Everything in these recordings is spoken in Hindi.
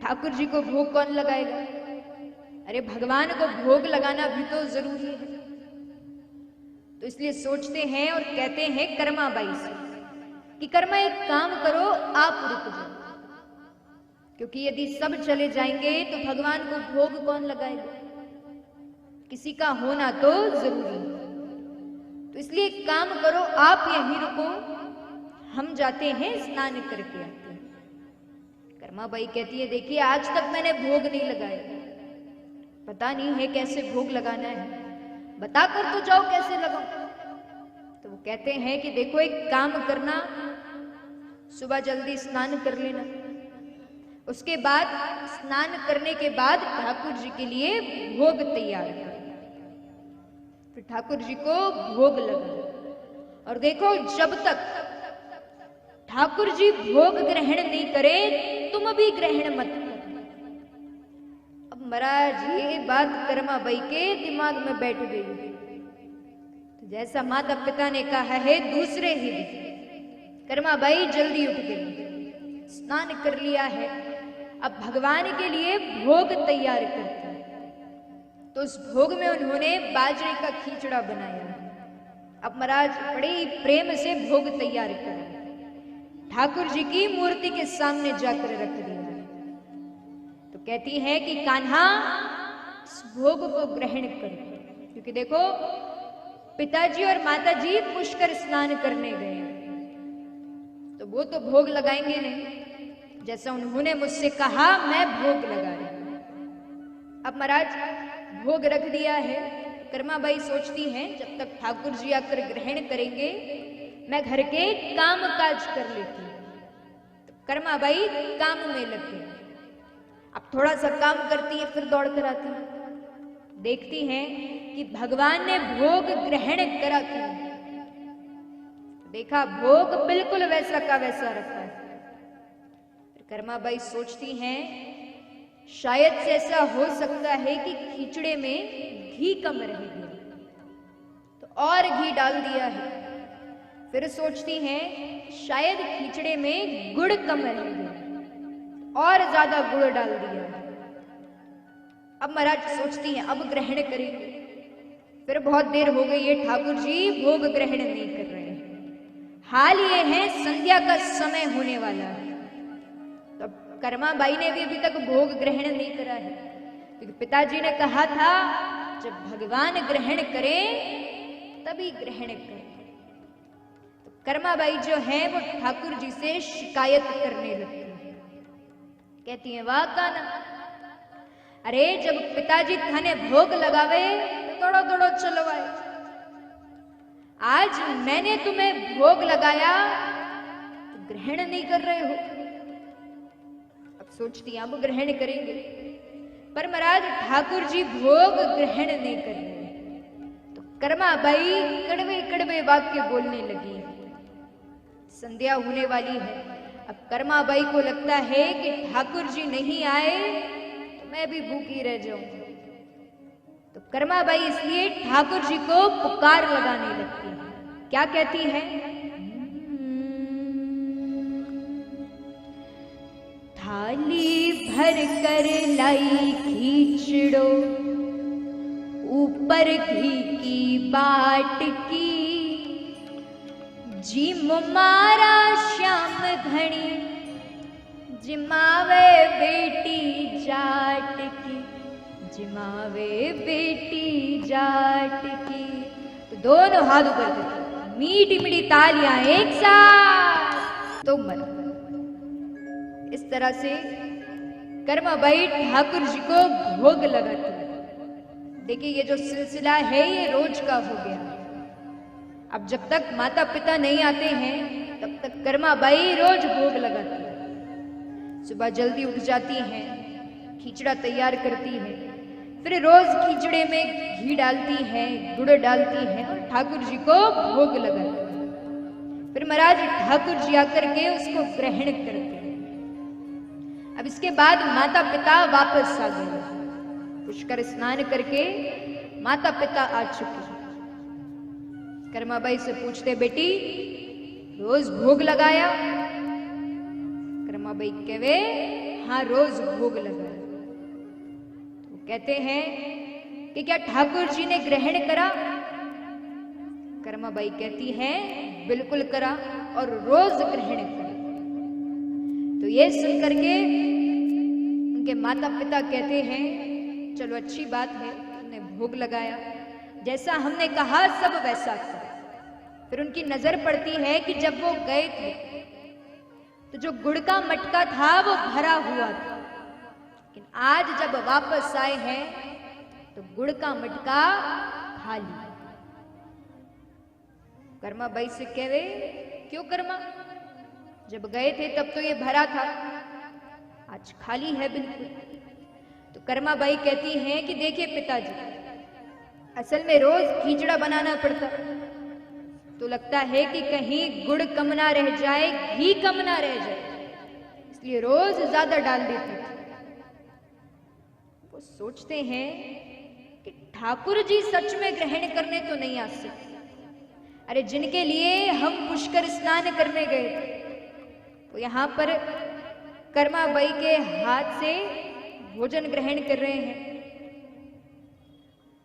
ठाकुर जी को भोग कौन लगाएगा? अरे भगवान को भोग लगाना भी तो जरूरी है। तो इसलिए सोचते हैं और कहते हैं कर्माबाई से कि कर्मा एक काम करो, आप रुक जाओ, क्योंकि यदि सब चले जाएंगे तो भगवान को भोग कौन लगाएगा? किसी का होना तो जरूरी है। तो इसलिए एक काम करो, आप यहीं रुको, हम जाते हैं स्नान करके आते हैं। कर्माबाई कहती है देखिए आज तक मैंने भोग नहीं लगाया, पता नहीं है कैसे भोग लगाना है, बताकर तो जाओ कैसे लगाओ। तो वो कहते हैं कि देखो एक काम करना, सुबह जल्दी स्नान कर लेना, उसके बाद स्नान करने के बाद ठाकुर जी के लिए भोग तैयार कर, फिर ठाकुर जी को भोग लगा। और देखो जब तक ठाकुर जी भोग ग्रहण नहीं करे तुम भी ग्रहण मत करो। अब महाराज ये बात कर्माबाई के दिमाग में बैठ गई। तो जैसा माता पिता ने कहा है दूसरे ही दिन कर्माबाई जल्दी उठ गई, स्नान कर लिया है, अब भगवान के लिए भोग तैयार करते हैं। तो उस भोग में उन्होंने बाजरे का खींचड़ा बनाया। अब महाराज बड़े ही प्रेम से भोग तैयार करा, ठाकुर जी की मूर्ति के सामने जाकर रख दिया। तो कहती है कि कान्हा इस भोग को ग्रहण कर, क्योंकि देखो पिताजी और माताजी पुष्कर स्नान करने गए, तो वो तो भोग लगाएंगे नहीं, जैसा उन्होंने मुझसे कहा मैं भोग लगा रही हूं। अब महाराज भोग रख दिया है। कर्माबाई सोचती हैं जब तक ठाकुर जी आकर ग्रहण करेंगे मैं घर के काम काज कर लेती हूं। तो कर्माबाई काम में लग गई। अब थोड़ा सा काम करती है फिर दौड़ कर आती है, देखती हैं कि भगवान ने भोग ग्रहण करा क्यों। देखा भोग बिल्कुल वैसा का वैसा रखा है। कर्माबाई सोचती हैं शायद से ऐसा हो सकता है कि खिचड़े में घी कम रह गया, तो और घी डाल दिया है। फिर सोचती हैं शायद खिचड़े में गुड़ कम रह गया, और ज्यादा गुड़ डाल दिया। अब महाराज सोचती हैं अब ग्रहण करेंगे, फिर बहुत देर हो गई है, ठाकुर जी भोग ग्रहण नहीं कर रहे हैं। हाल ये है संध्या का समय होने वाला है। तो कर्माबाई ने भी अभी तक भोग ग्रहण नहीं करा है, क्योंकि पिताजी ने कहा था जब भगवान ग्रहण करें तभी ग्रहण करें। तो कर्माबाई जो है वो ठाकुर जी से शिकायत करने लगती है, कहती है वाह कान्हा, अरे जब पिताजी थाने भोग लगावे तो दौड़ो दौड़ो चलो आए, आज मैंने तुम्हें भोग लगाया तो ग्रहण नहीं कर रहे हो। अब सोचती हैं अब ग्रहण करेंगे, पर महाराज ठाकुर जी भोग ग्रहण नहीं कर रहे। तो कर्माबाई कड़वे कड़वे वाक्य बोलने लगी। संध्या होने वाली है, अब कर्माबाई को लगता है कि ठाकुर जी नहीं आए तो मैं भी भूखी रह जाऊं। तो कर्माबाई इसलिए ठाकुर जी को पुकार लगाने लगती है। क्या कहती है? थाली भर कर लाई खींचड़ो, ऊपर घी की बाट की, जी मुमारा श्याम घनी, जिमावे बेटी जाट की, जिमावे बेटी जाट की। तो दोनों हाथ ऊपर करके मीठी मीठी तालियां एक साथ तो मत। इस तरह से कर्माबाई ठाकुर जी को भोग लगाती है। देखिए ये जो सिलसिला है ये रोज का हो गया। अब जब तक माता पिता नहीं आते हैं तब तक कर्माबाई रोज भोग लगाती है। सुबह जल्दी उठ जाती हैं, खिचड़ा तैयार करती है, फिर रोज खिचड़े में घी डालती है, गुड़ डालती है और ठाकुर जी को भोग लगाती है। फिर महाराज ठाकुर जी आकर के उसको ग्रहण करते हैं। अब इसके बाद माता पिता वापस आ गए, पुष्कर स्नान करके माता पिता आ चुके। कर्माबाई से पूछते बेटी रोज भोग लगाया? कर्माबाई कहे यहाँ रोज भोग लगा। तो कहते हैं कि क्या ठाकुर जी ने ग्रहण करा? कर्माबाई कहती है बिल्कुल करा और रोज ग्रहण करा। तो ये सुन करके उनके माता पिता कहते हैं चलो अच्छी बात है, तुमने भोग लगाया, जैसा हमने कहा सब वैसा करो। फिर उनकी नजर पड़ती है कि जब वो गए थे तो जो गुड़ का मटका था वो भरा हुआ था, लेकिन आज जब वापस आए हैं तो गुड़ का मटका खाली। कर्माबाई से कह रहे क्यों कर्मा, जब गए थे तब तो ये भरा था, आज खाली है बिल्कुल। तो कर्माबाई कहती हैं कि देखिए पिताजी, असल में रोज खींचड़ा बनाना पड़ता, तो लगता है कि कहीं गुड़ कम ना रह जाए, घी कम ना रह जाए, इसलिए रोज ज्यादा डाल देती थी। वो सोचते हैं कि ठाकुर जी सच में ग्रहण करने तो नहीं आ सकते। अरे जिनके लिए हम पुष्कर स्नान करने गए थे, तो यहां पर कर्माबाई के हाथ से भोजन ग्रहण कर रहे हैं।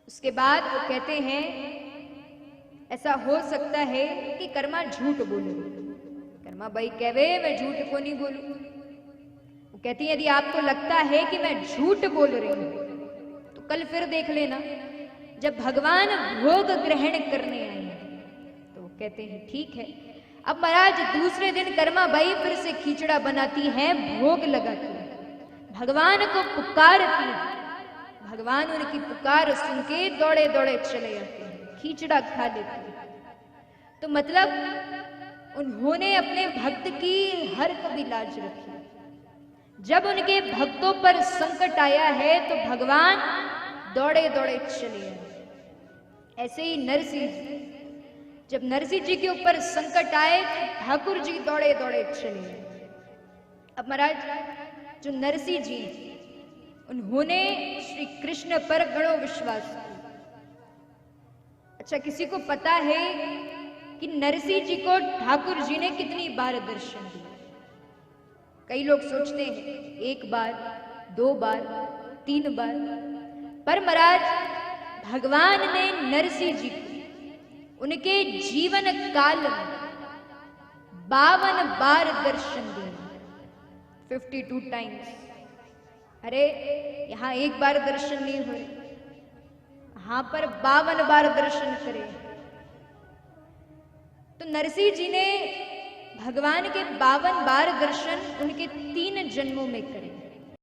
उसके बाद वो कहते हैं ऐसा हो सकता है कि कर्मा झूठ बोले। कर्माबाई कहवे मैं झूठ को नहीं बोलूं। वो कहती है यदि आपको लगता है कि मैं झूठ बोल रही हूं तो कल फिर देख लेना जब भगवान भोग ग्रहण करने आए। तो वो कहते हैं ठीक है। अब महाराज दूसरे दिन कर्माबाई फिर से खींचड़ा बनाती है, भोग लगाती है, भगवान को पुकारती है। भगवान उनकी पुकार सुन के दौड़े दौड़े चले आते हैं, खींचड़ा खा लेते हैं। तो मतलब उन्होंने अपने भक्त की हर कभी लाज रखी। जब उनके भक्तों पर संकट आया है तो भगवान दौड़े दौड़े चले आए। ऐसे ही नरसिंह जी, जब नरसिंह जी के ऊपर संकट आए ठाकुर जी दौड़े दौड़े चले। अब महाराज जो नरसिंह जी, उन्होंने श्री कृष्ण पर गणो विश्वास किया। अच्छा किसी को पता है कि नरसिंह जी को ठाकुर जी ने कितनी बार दर्शन दिया? कई लोग सोचते हैं 1 बार, 2 बार, 3 बार, पर महाराज भगवान ने नरसिंह जी को उनके जीवन काल में 52 बार दर्शन दिए, 52 टाइम्स। अरे यहां 1 बार दर्शन नहीं हुए, यहां पर 52 बार दर्शन करे। तो नरसिंह जी ने भगवान के 52 बार दर्शन उनके 3 जन्मों में करे।